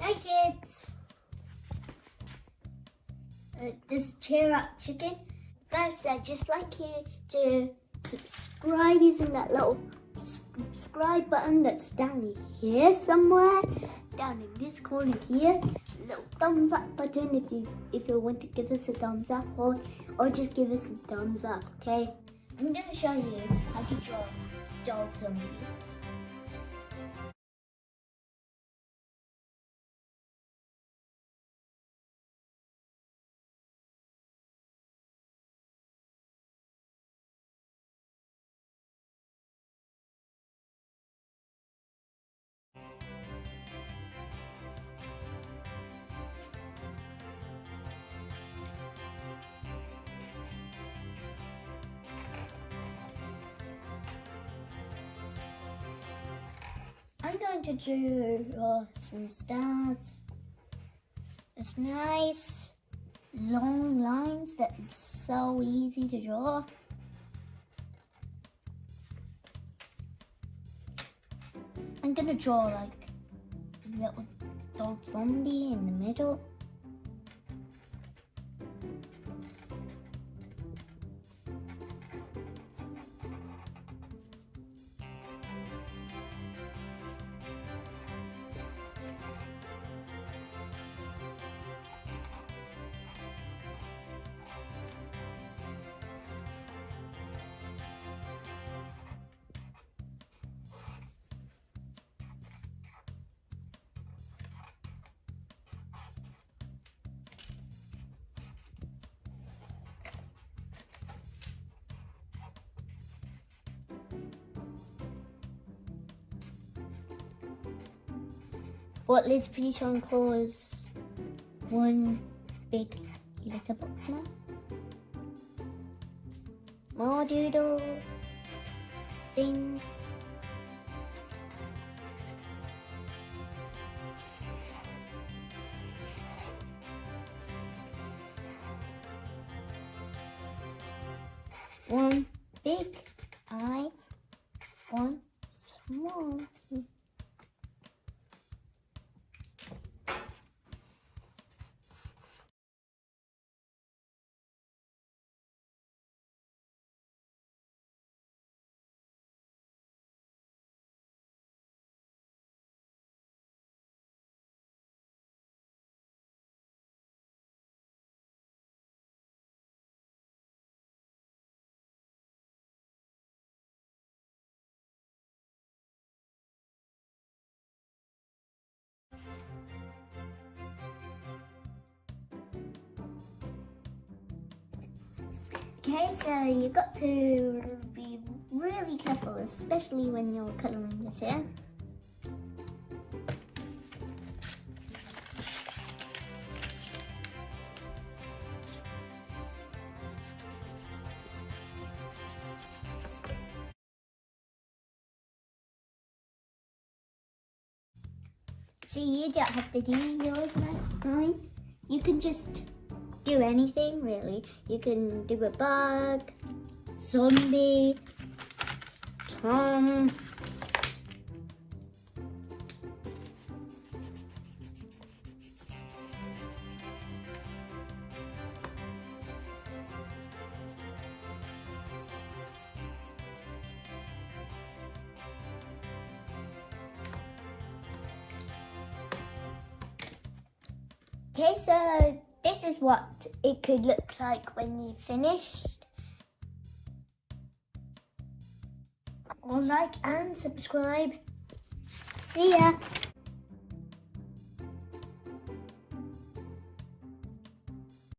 Hi kids! This is Cheer Up Chicken. First, I'd just like you to subscribe using that little subscribe button that's down here somewhere. Down in this corner here. Little thumbs up button if you want to give us a thumbs up or just give us a thumbs up, okay? I'm going to show you how to draw dogs on wheels. I'm going to draw some stars. It's nice, long lines that it's so easy to draw. I'm going to draw like a little dog zombie in the middle. What Liz Pichon calls one big letterbox now. More doodles, things. One big eye, one small. Okay, so you got to be really careful, especially when you're colouring this in. See, you don't have to do yours like mine. You can just do anything, really. You can do a bug, zombie, Tom. Okay, so this is what it could look like when you finished. Like and subscribe. See ya.